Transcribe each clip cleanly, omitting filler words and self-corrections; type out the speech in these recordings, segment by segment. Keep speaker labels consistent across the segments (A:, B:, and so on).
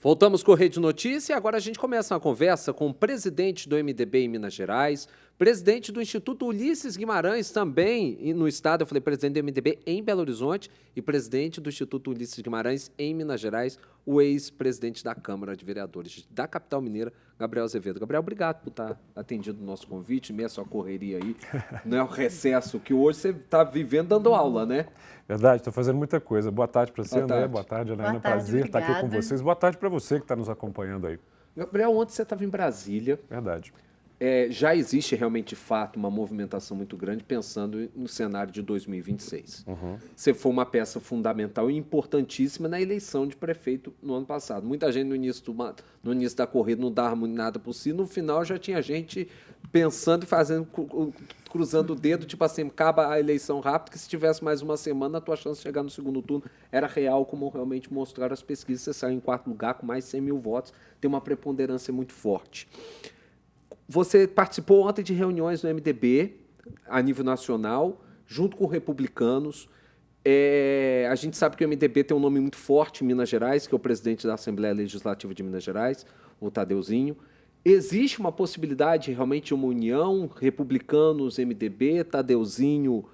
A: Voltamos com o Rede Notícia e agora a gente começa uma conversa com o presidente do MDB em Minas Gerais, presidente do Instituto Ulisses Guimarães também no estado, eu falei presidente do MDB em Belo Horizonte e presidente do Instituto Ulisses Guimarães em Minas Gerais, o ex-presidente da Câmara de Vereadores da capital mineira, Gabriel Azevedo. Gabriel, obrigado por estar atendido o nosso convite, meio a sua correria aí, não é o recesso que hoje você está vivendo dando aula, né?
B: Verdade, estou fazendo muita coisa. Boa tarde para você,
A: Boa
B: André.
A: tarde.
B: Boa tarde, Anaína.
C: Boa tarde,
B: Prazer estar aqui com
C: obrigada.
B: vocês. Boa tarde para você que está nos acompanhando aí.
A: Gabriel, ontem você estava em Brasília.
B: Verdade.
A: Já existe realmente, de fato, uma movimentação muito grande pensando no cenário de 2026. Você foi uma peça fundamental e importantíssima na eleição de prefeito no ano passado. Muita gente no início da corrida não dava muito nada por si, no final já tinha gente pensando e fazendo, cruzando o dedo, tipo assim, acaba a eleição rápido, que se tivesse mais uma semana, a tua chance de chegar no segundo turno era real, como realmente mostraram as pesquisas. Você saiu em quarto lugar com mais de 100 mil votos, tem uma preponderância muito forte. Você participou ontem de reuniões no MDB, a nível nacional, junto com republicanos. A gente sabe que o MDB tem um nome muito forte em Minas Gerais, que é o presidente da Assembleia Legislativa de Minas Gerais, o Tadeuzinho. Existe uma possibilidade realmente de uma união, republicanos, MDB, Tadeuzinho,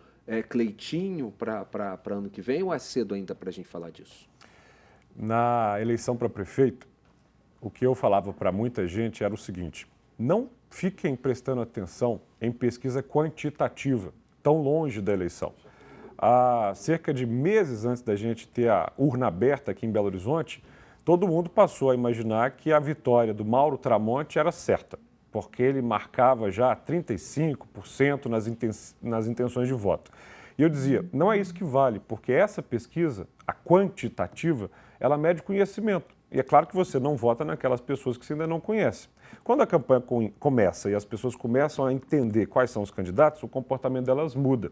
A: Cleitinho, para ano que vem, ou é cedo ainda para a gente falar disso?
B: Na eleição para prefeito, o que eu falava para muita gente era o seguinte: não fiquem prestando atenção em pesquisa quantitativa, tão longe da eleição. Há cerca de meses antes da gente ter a urna aberta aqui em Belo Horizonte, todo mundo passou a imaginar que a vitória do Mauro Tramonte era certa, porque ele marcava já 35% nas intenções de voto. E eu dizia, não é isso que vale, porque essa pesquisa, a quantitativa, ela mede conhecimento. E é claro que você não vota naquelas pessoas que você ainda não conhece. Quando a campanha começa e as pessoas começam a entender quais são os candidatos, o comportamento delas muda.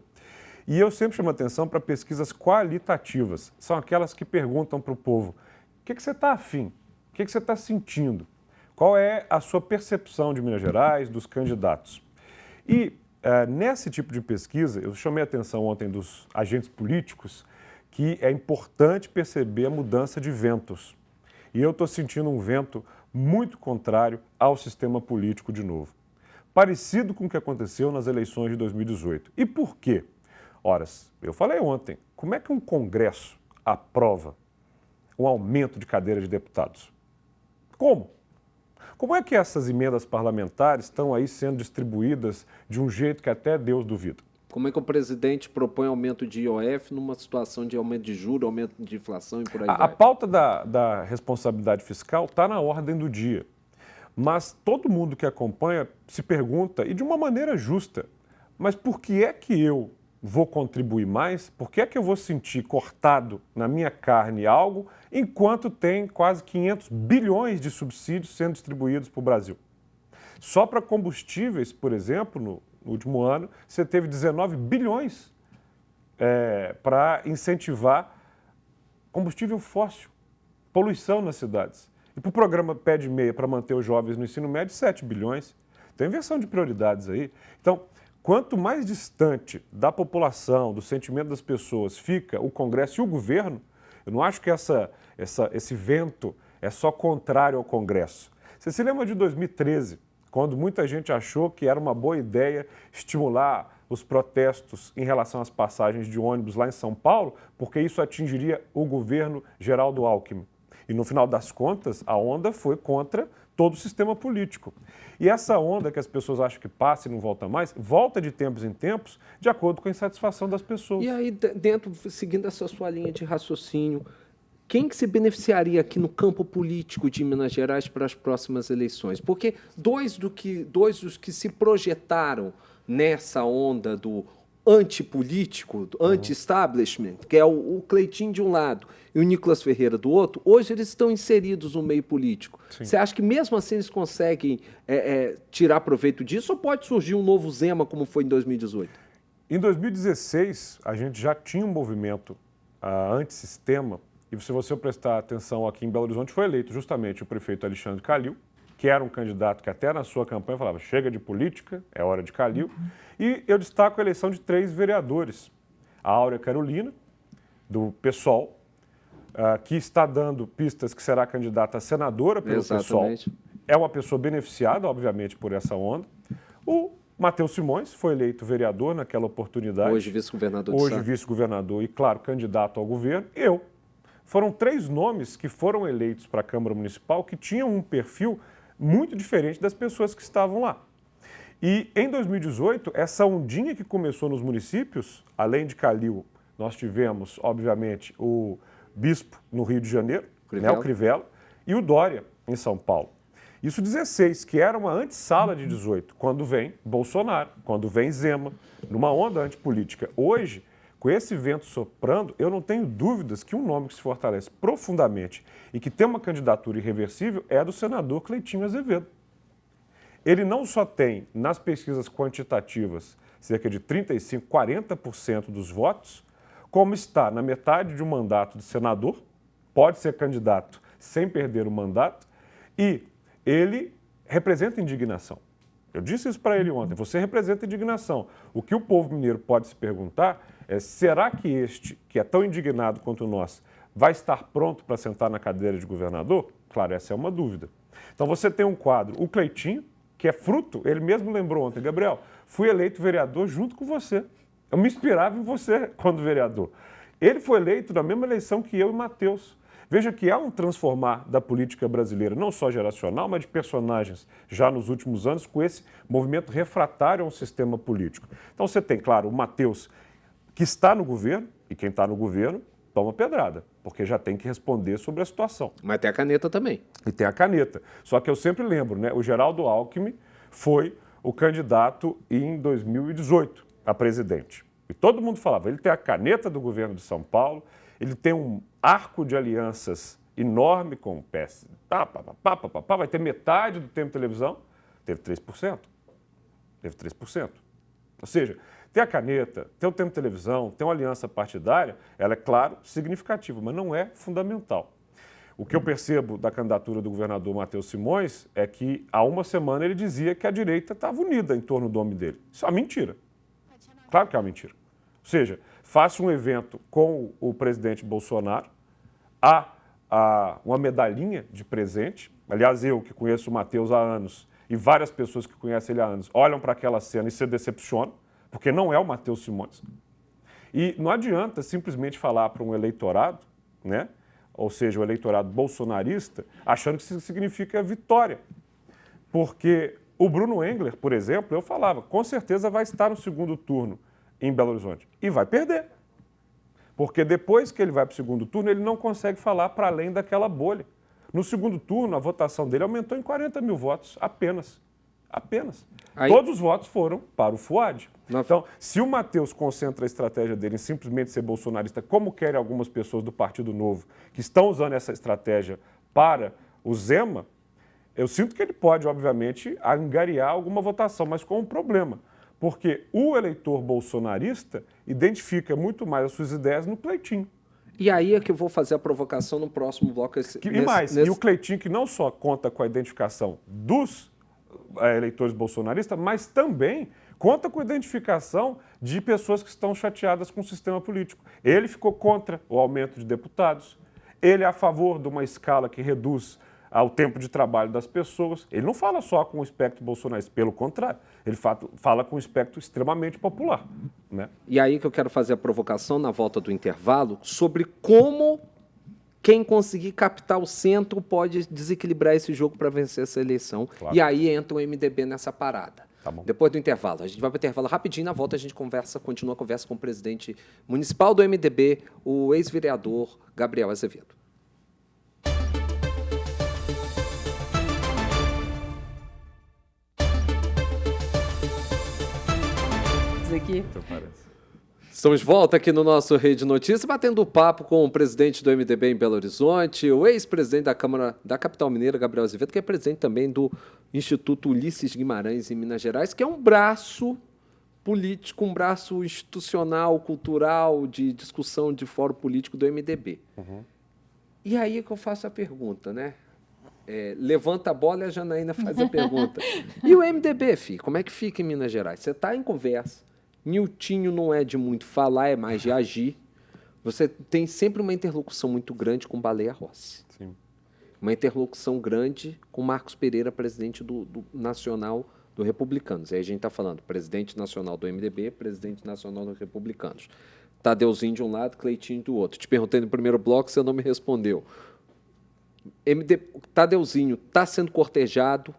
B: E eu sempre chamo atenção para pesquisas qualitativas. São aquelas que perguntam para o povo: o que você está afim? O que você está sentindo? Qual é a sua percepção de Minas Gerais, dos candidatos? E nesse tipo de pesquisa, eu chamei a atenção ontem dos agentes políticos que é importante perceber a mudança de ventos. E eu estou sentindo um vento muito contrário ao sistema político de novo. Parecido com o que aconteceu nas eleições de 2018. E por quê? Ora, eu falei ontem, como é que um Congresso aprova um aumento de cadeira de deputados? Como? Como é que essas emendas parlamentares estão aí sendo distribuídas de um jeito que até Deus duvida?
A: Como é que o presidente propõe aumento de IOF numa situação de aumento de juros, aumento de inflação e por aí vai?
B: A pauta da responsabilidade fiscal está na ordem do dia. Mas todo mundo que acompanha se pergunta, e de uma maneira justa, mas por que é que eu vou contribuir mais? Por que é que eu vou sentir cortado na minha carne algo, enquanto tem quase 500 bilhões de subsídios sendo distribuídos para o Brasil? Só para combustíveis, por exemplo, no último ano, você teve 19 bilhões para incentivar combustível fóssil, poluição nas cidades. E para o programa Pé de Meia para manter os jovens no ensino médio, 7 bilhões. Tem inversão de prioridades aí. Então, quanto mais distante da população, do sentimento das pessoas fica o Congresso e o governo, eu não acho que esse vento é só contrário ao Congresso. Você se lembra de 2013, quando muita gente achou que era uma boa ideia estimular os protestos em relação às passagens de ônibus lá em São Paulo, porque isso atingiria o governo Geraldo Alckmin. E no final das contas, a onda foi contra todo o sistema político. E essa onda que as pessoas acham que passa e não volta mais, volta de tempos em tempos, de acordo com a insatisfação das pessoas.
A: E aí, dentro, seguindo essa sua linha de raciocínio, quem que se beneficiaria aqui no campo político de Minas Gerais para as próximas eleições? Porque dois dos que se projetaram nessa onda do antipolítico, do anti-establishment, que é o Cleitinho de um lado e o Nicolas Ferreira do outro, hoje eles estão inseridos no meio político.
B: Sim.
A: Você acha que mesmo assim eles conseguem tirar proveito disso, ou pode surgir um novo Zema, como foi em 2018?
B: Em 2016, a gente já tinha um movimento antissistema. E se você prestar atenção, aqui em Belo Horizonte foi eleito justamente o prefeito Alexandre Calil, que era um candidato que até na sua campanha falava: chega de política, é hora de Calil. E eu destaco a eleição de 3 vereadores. A Áurea Carolina, do PSOL, que está dando pistas que será candidata a senadora pelo PSOL.
A: Exatamente.
B: É uma pessoa beneficiada, obviamente, por essa onda. O Matheus Simões foi eleito vereador naquela oportunidade.
A: Hoje vice-governador de
B: Hoje
A: Estado.
B: vice-governador e, claro, candidato ao governo. Eu. Foram 3 nomes que foram eleitos para a Câmara Municipal que tinham um perfil muito diferente das pessoas que estavam lá. E em 2018, essa ondinha que começou nos municípios, além de Calil, nós tivemos, obviamente, o Bispo no Rio de Janeiro, né, o Crivella, e o Dória em São Paulo. Isso 16, que era uma antessala de 18, quando vem Bolsonaro, quando vem Zema, numa onda antipolítica. Hoje, com esse vento soprando, eu não tenho dúvidas que um nome que se fortalece profundamente e que tem uma candidatura irreversível é a do senador Cleitinho Azevedo. Ele não só tem, nas pesquisas quantitativas, cerca de 35%, 40% dos votos, como está na metade de um mandato de senador, pode ser candidato sem perder o mandato, e ele representa indignação. Eu disse isso para ele ontem, você representa indignação. O que o povo mineiro pode se perguntar é, será que este, que é tão indignado quanto nós, vai estar pronto para sentar na cadeira de governador? Claro, essa é uma dúvida. Então você tem um quadro, o Cleitinho, que é fruto, ele mesmo lembrou ontem, Gabriel, fui eleito vereador junto com você. Eu me inspirava em você quando vereador. Ele foi eleito na mesma eleição que eu e Matheus. Veja que há um transformar da política brasileira, não só geracional, mas de personagens já nos últimos anos, com esse movimento refratário ao sistema político. Então você tem, claro, o Matheus, que está no governo, e quem está no governo toma pedrada, porque já tem que responder sobre a situação.
A: Mas tem a caneta também.
B: E tem a caneta. Só que eu sempre lembro, né? O Geraldo Alckmin foi o candidato em 2018 a presidente. E todo mundo falava, ele tem a caneta do governo de São Paulo, ele tem um arco de alianças enorme com o PS. Vai ter metade do tempo de televisão. Teve 3%. Teve 3%. Ou seja, tem a caneta, tem o tempo de televisão, tem uma aliança partidária, ela é, claro, significativa, mas não é fundamental. O que eu percebo da candidatura do governador Matheus Simões é que há uma semana ele dizia que a direita estava unida em torno do nome dele. Isso é uma mentira. Claro que é uma mentira. Ou seja, faça um evento com o presidente Bolsonaro, há uma medalhinha de presente. Aliás, eu que conheço o Matheus há anos e várias pessoas que conhecem ele há anos olham para aquela cena e se decepcionam, porque não é o Matheus Simões. E não adianta simplesmente falar para um eleitorado, né? Ou seja, o eleitorado bolsonarista, achando que isso significa vitória. Porque o Bruno Engler, por exemplo, eu falava, com certeza vai estar no segundo turno em Belo Horizonte. E vai perder. Porque depois que ele vai para o segundo turno, ele não consegue falar para além daquela bolha. No segundo turno, a votação dele aumentou em 40 mil votos, apenas. Apenas.
A: Aí...
B: Todos os votos foram para o Fuad. Então, se o Matheus concentra a estratégia dele em simplesmente ser bolsonarista, como querem algumas pessoas do Partido Novo, que estão usando essa estratégia para o Zema, eu sinto que ele pode, obviamente, angariar alguma votação, mas com um problema. Porque o eleitor bolsonarista identifica muito mais as suas ideias no Cleitinho.
A: E aí é que eu vou fazer a provocação no próximo bloco.
B: E o Cleitinho, que não só conta com a identificação dos eleitores bolsonaristas, mas também conta com a identificação de pessoas que estão chateadas com o sistema político. Ele ficou contra o aumento de deputados, ele é a favor de uma escala que reduz ao tempo de trabalho das pessoas. Ele não fala só com o espectro bolsonarista, pelo contrário, ele fala com o espectro extremamente popular. Né?
A: E aí que eu quero fazer a provocação na volta do intervalo sobre como quem conseguir captar o centro pode desequilibrar esse jogo para vencer essa eleição. Claro. E aí entra o MDB nessa parada.
B: Tá bom.
A: Depois do intervalo. A gente vai para o intervalo rapidinho, na volta a gente continua a conversa com o presidente municipal do MDB, o ex-vereador Gabriel Azevedo.
C: Aqui.
A: Estamos de volta aqui no nosso Rede Notícias, batendo papo com o presidente do MDB em Belo Horizonte, o ex-presidente da Câmara da Capital Mineira, Gabriel Azevedo, que é presidente também do Instituto Ulisses Guimarães em Minas Gerais, que é um braço político, um braço institucional, cultural, de discussão de fórum político do MDB. Uhum. E aí é que eu faço a pergunta, né? Levanta a bola e a Janaína faz a pergunta. E o MDB, filho, como é que fica em Minas Gerais? Você está em conversa. Niltinho não é de muito falar, é mais de agir. Você tem sempre uma interlocução muito grande com Baleia Rossi.
B: Sim.
A: Uma interlocução grande com Marcos Pereira, presidente do Nacional do Republicanos. Aí a gente está falando presidente nacional do MDB, presidente nacional do Republicanos. Tadeuzinho de um lado, Cleitinho do outro. Te perguntei no primeiro bloco, você não me respondeu. Tadeuzinho está sendo cortejado,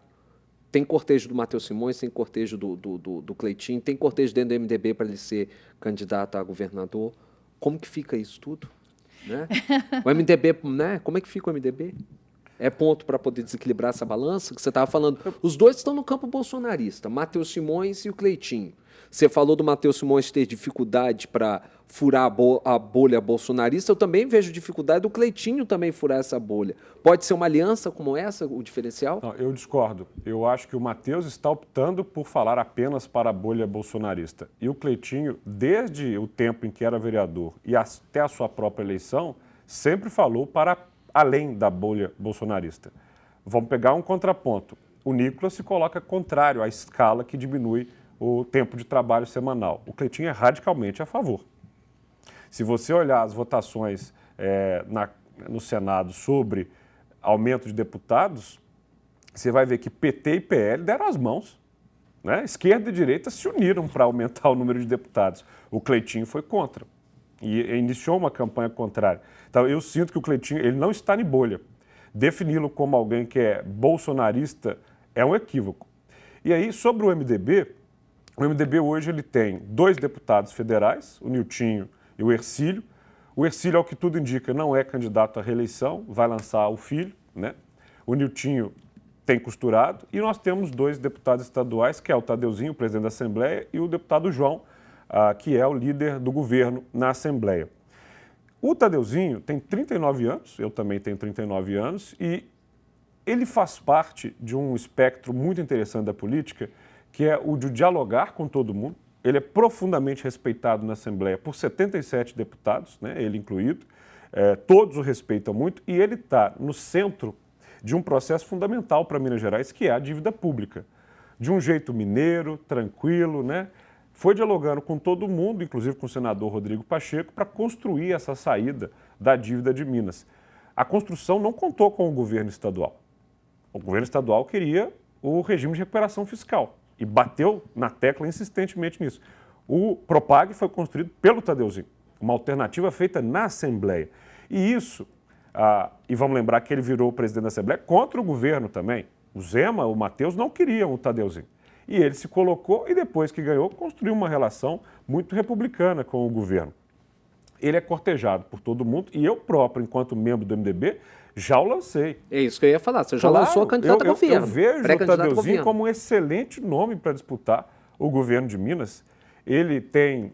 A: tem cortejo do Matheus Simões, tem cortejo do Cleitinho, tem cortejo dentro do MDB para ele ser candidato a governador. Como que fica isso tudo? Né? O MDB, né? Como é que fica o MDB? É ponto para poder desequilibrar essa balança que você estava falando. Os dois estão no campo bolsonarista, Matheus Simões e o Cleitinho. Você falou do Matheus Simões ter dificuldade para furar a bolha bolsonarista. Eu também vejo dificuldade do Cleitinho também furar essa bolha. Pode ser uma aliança como essa, o diferencial?
B: Não, eu discordo. Eu acho que o Matheus está optando por falar apenas para a bolha bolsonarista. E o Cleitinho, desde o tempo em que era vereador e até a sua própria eleição, sempre falou para além da bolha bolsonarista. Vamos pegar um contraponto. O Nicolas se coloca contrário à escala que diminui o tempo de trabalho semanal. O Cleitinho é radicalmente a favor. Se você olhar as votações no Senado sobre aumento de deputados, você vai ver que PT e PL deram as mãos. Né? Esquerda e direita se uniram para aumentar o número de deputados. O Cleitinho foi contra e iniciou uma campanha contrária. Então, eu sinto que o Cleitinho ele não está em bolha. Defini-lo como alguém que é bolsonarista é um equívoco. E aí, sobre o MDB hoje ele tem 2 deputados federais, o Niltinho e o Hercílio. O Hercílio, ao que tudo indica, não é candidato à reeleição, vai lançar o filho, né? O Niltinho tem costurado e nós temos 2 deputados estaduais, que é o Tadeuzinho, o presidente da Assembleia, e o deputado João, que é o líder do governo na Assembleia. O Tadeuzinho tem 39 anos, eu também tenho 39 anos, e ele faz parte de um espectro muito interessante da política, que é o de dialogar com todo mundo. Ele é profundamente respeitado na Assembleia por 77 deputados, né, ele incluído, todos o respeitam muito, e ele está no centro de um processo fundamental para Minas Gerais, que é a dívida pública. De um jeito mineiro, tranquilo, né? Foi dialogando com todo mundo, inclusive com o senador Rodrigo Pacheco, para construir essa saída da dívida de Minas. A construção não contou com o governo estadual. O governo estadual queria o regime de recuperação fiscal e bateu na tecla insistentemente nisso. O Propag foi construído pelo Tadeuzinho, uma alternativa feita na Assembleia. E isso, e vamos lembrar que ele virou presidente da Assembleia contra o governo também. O Zema, o Matheus não queriam o Tadeuzinho. E ele se colocou e depois que ganhou, construiu uma relação muito republicana com o governo. Ele é cortejado por todo mundo e eu próprio, enquanto membro do MDB, já o lancei.
A: É isso que eu ia falar, você já lançou a candidata a governo.
B: Eu vejo o Tadeuzinho como um excelente nome para disputar o governo de Minas. Ele tem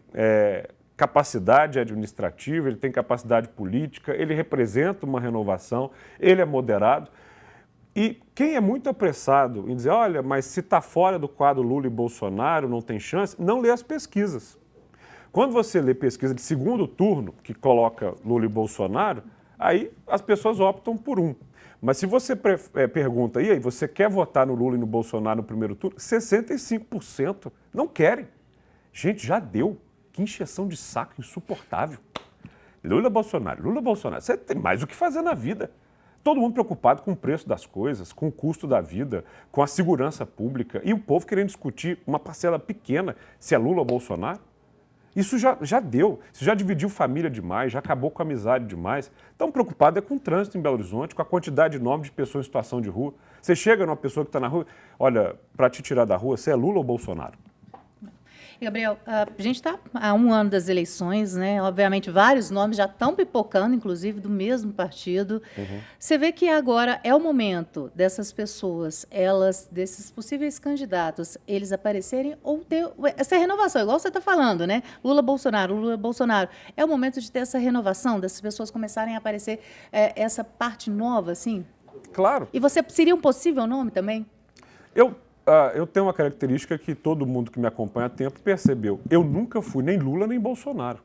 B: capacidade administrativa, ele tem capacidade política, ele representa uma renovação, ele é moderado. E quem é muito apressado em dizer, olha, mas se está fora do quadro Lula e Bolsonaro, não tem chance, não lê as pesquisas. Quando você lê pesquisa de segundo turno, que coloca Lula e Bolsonaro, aí as pessoas optam por um. Mas se você pergunta, e aí, você quer votar no Lula e no Bolsonaro no primeiro turno? 65% não querem. Gente, já deu. Que encheção de saco insuportável. Lula, Bolsonaro, você tem mais o que fazer na vida. Todo mundo preocupado com o preço das coisas, com o custo da vida, com a segurança pública e o povo querendo discutir uma parcela pequena se é Lula ou Bolsonaro. Isso já deu, isso já dividiu família demais, já acabou com a amizade demais. Tão preocupado é com o trânsito em Belo Horizonte, com a quantidade enorme de pessoas em situação de rua. Você chega numa pessoa que está na rua, olha, para te tirar da rua, você é Lula ou Bolsonaro?
C: E, Gabriel, a gente está há 1 ano das eleições, né? Obviamente, vários nomes já estão pipocando, inclusive do mesmo partido. Uhum. Você vê que agora é o momento dessas pessoas, desses possíveis candidatos, eles aparecerem ou ter essa renovação, igual você está falando, né? Lula, Bolsonaro. É o momento de ter essa renovação, dessas pessoas começarem a aparecer essa parte nova, assim?
B: Claro.
C: E você seria um possível nome também?
B: Eu tenho uma característica que todo mundo que me acompanha há tempo percebeu. Eu nunca fui nem Lula nem Bolsonaro.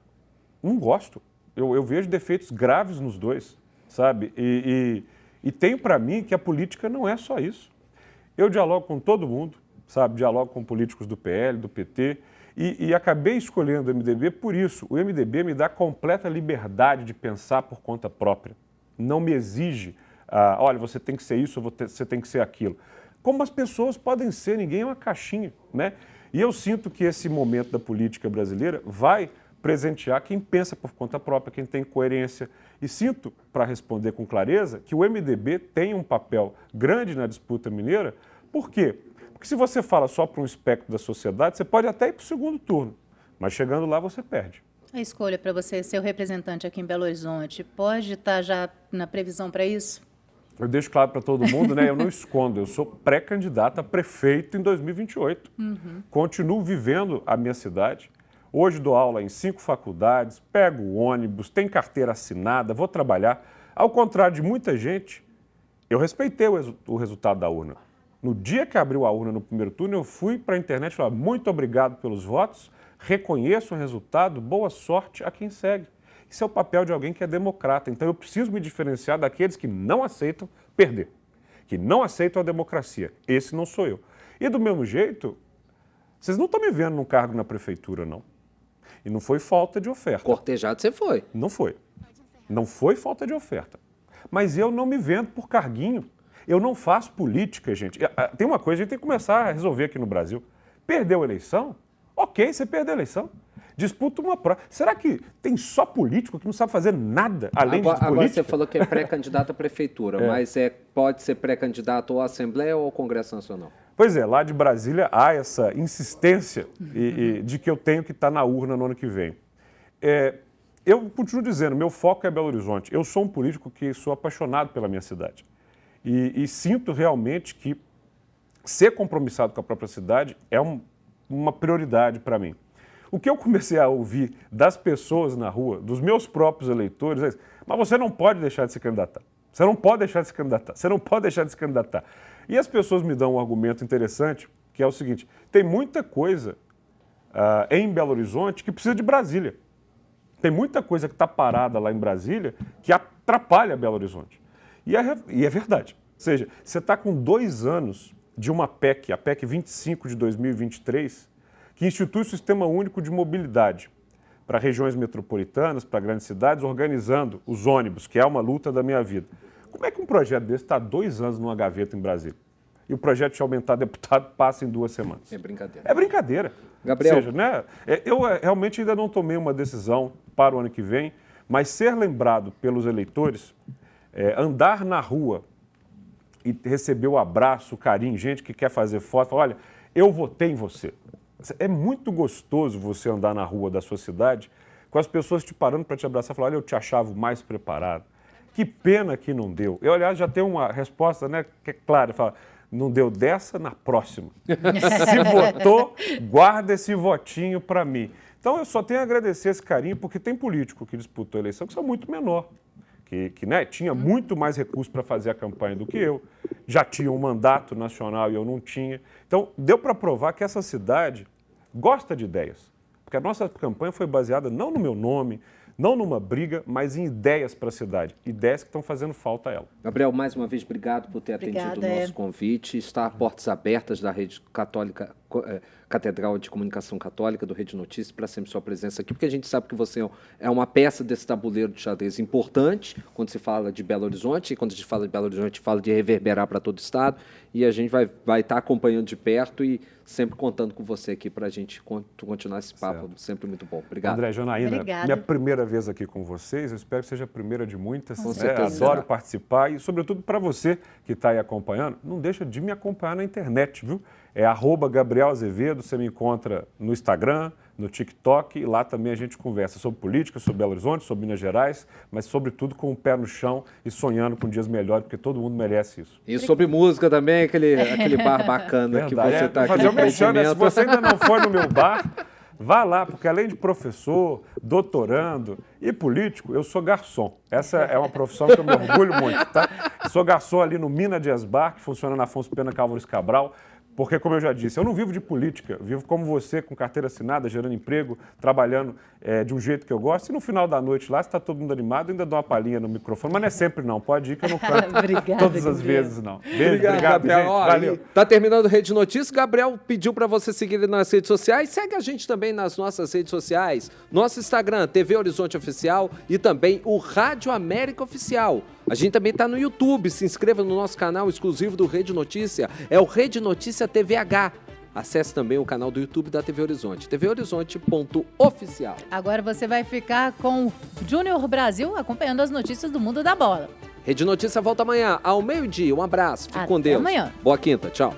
B: Não gosto. Eu vejo defeitos graves nos dois, sabe? E tenho para mim que a política não é só isso. Eu dialogo com todo mundo, sabe? Dialogo com políticos do PL, do PT. E acabei escolhendo o MDB por isso. O MDB me dá completa liberdade de pensar por conta própria. Não me exige, olha, você tem que ser isso, você tem que ser aquilo. Como as pessoas podem ser, ninguém é uma caixinha, né? E eu sinto que esse momento da política brasileira vai presentear quem pensa por conta própria, quem tem coerência. E sinto, para responder com clareza, que o MDB tem um papel grande na disputa mineira. Por quê? Porque se você fala só para um espectro da sociedade, você pode até ir para o segundo turno, mas chegando lá você perde.
C: A escolha para você ser o representante aqui em Belo Horizonte, pode estar já na previsão para isso?
B: Eu deixo claro para todo mundo, né? Eu não escondo, eu sou pré-candidato a prefeito em 2028. Continuo vivendo a minha cidade. Hoje dou aula em 5 faculdades, pego o ônibus, tenho carteira assinada, vou trabalhar. Ao contrário de muita gente, eu respeitei o resultado da urna. No dia que abriu a urna no primeiro turno, eu fui para a internet e falei, muito obrigado pelos votos, reconheço o resultado, boa sorte a quem segue. Isso é o papel de alguém que é democrata. Então eu preciso me diferenciar daqueles que não aceitam perder, que não aceitam a democracia. Esse não sou eu. E do mesmo jeito, vocês não estão me vendo num cargo na prefeitura, não. E não foi falta de oferta.
A: Cortejado você foi.
B: Não foi. Não foi falta de oferta. Mas eu não me vendo por carguinho. Eu não faço política, gente. Tem uma coisa que a gente tem que começar a resolver aqui no Brasil. Perdeu a eleição? Ok, você perdeu a eleição. Disputa uma prova. Será que tem só político que não sabe fazer nada além de política?
A: Agora você falou que é pré-candidato à prefeitura, mas pode ser pré-candidato ou à Assembleia ou ao Congresso Nacional?
B: Pois é, lá de Brasília há essa insistência de que eu tenho que estar na urna no ano que vem. Eu continuo dizendo, meu foco é Belo Horizonte. Eu sou um político que sou apaixonado pela minha cidade. E sinto realmente que ser compromissado com a própria cidade é uma prioridade para mim. O que eu comecei a ouvir das pessoas na rua, dos meus próprios eleitores, é isso, mas você não pode deixar de se candidatar. Você não pode deixar de se candidatar. Você não pode deixar de se candidatar. E as pessoas me dão um argumento interessante, que é o seguinte, tem muita coisa em Belo Horizonte que precisa de Brasília. Tem muita coisa que está parada lá em Brasília que atrapalha Belo Horizonte. E é verdade. Ou seja, você está com 2 anos de uma PEC, a PEC 25 de 2023, que institui o Sistema Único de Mobilidade para regiões metropolitanas, para grandes cidades, organizando os ônibus, que é uma luta da minha vida. Como é que um projeto desse está 2 anos numa gaveta em Brasília? E o projeto de aumentar deputado passa em 2 semanas?
A: É brincadeira.
B: É brincadeira.
A: Gabriel.
B: Ou seja, né, eu realmente ainda não tomei uma decisão para o ano que vem, mas ser lembrado pelos eleitores, andar na rua e receber o abraço, o carinho, gente que quer fazer foto, fala, olha, eu votei em você. É muito gostoso você andar na rua da sua cidade com as pessoas te parando para te abraçar e falar, olha, eu te achava o mais preparado. Que pena que não deu. Eu, aliás, já tenho uma resposta, né, que é clara, fala, não deu dessa, na próxima. Se votou, guarda esse votinho para mim. Então, eu só tenho a agradecer esse carinho, porque tem político que disputou a eleição que são muito menor, que né, tinha muito mais recursos para fazer a campanha do que eu, já tinha um mandato nacional e eu não tinha. Então, deu para provar que essa cidade gosta de ideias, porque a nossa campanha foi baseada não no meu nome, não numa briga, mas em ideias para a cidade, ideias que estão fazendo falta a ela.
A: Gabriel, mais uma vez, obrigado por ter atendido o nosso convite. Está a portas abertas da Rede Católica, Catedral de Comunicação Católica, do Rede Notícias, para sempre sua presença aqui, porque a gente sabe que você é uma peça desse tabuleiro de xadrez importante, quando se fala de Belo Horizonte, e quando a gente fala de Belo Horizonte, fala de reverberar para todo o Estado, e a gente vai estar acompanhando de perto e sempre contando com você aqui para a gente continuar esse papo sempre muito bom. Obrigado.
B: André, Janaína,
C: Obrigada.
B: Minha primeira vez aqui com vocês, eu espero que seja a primeira de muitas.
A: Com certeza.
B: Adoro participar e, sobretudo, para você que está aí acompanhando, não deixa de me acompanhar na internet, viu? É @Gabriel Azevedo, você me encontra no Instagram, no TikTok, e lá também a gente conversa sobre política, sobre Belo Horizonte, sobre Minas Gerais, mas sobretudo com o pé no chão e sonhando com dias melhores, porque todo mundo merece isso.
A: E sobre música também, aquele bar bacana que você está aqui.
B: Fazer um merchan, né? Se você ainda não foi no meu bar, vá lá, porque além de professor, doutorando e político, eu sou garçom. Essa é uma profissão que eu me orgulho muito, tá? Eu sou garçom ali no Minas Jazz Bar, que funciona na Afonso Pena Álvares Cabral. Porque, como eu já disse, eu não vivo de política, eu vivo como você, com carteira assinada, gerando emprego, trabalhando de um jeito que eu gosto. E no final da noite lá, se está todo mundo animado, eu ainda dou uma palhinha no microfone. Mas não é sempre não, pode ir que eu não canto todas as vezes não. Beijo, obrigado,
A: Gabriel.
B: gente, valeu.
A: Tá terminando Rede Notícias, Gabriel pediu para você seguir ele nas redes sociais. Segue a gente também nas nossas redes sociais, nosso Instagram, TV Horizonte Oficial e também o Rádio América Oficial. A gente também está no YouTube, se inscreva no nosso canal exclusivo do Rede Notícia, é o Rede Notícia TVH. Acesse também o canal do YouTube da TV Horizonte, tvhorizonte.oficial.
C: Agora você vai ficar com o Júnior Brasil acompanhando as notícias do mundo da bola.
A: Rede Notícia volta amanhã ao meio-dia. Um abraço, fique com Deus.
C: Até amanhã.
A: Boa quinta, tchau.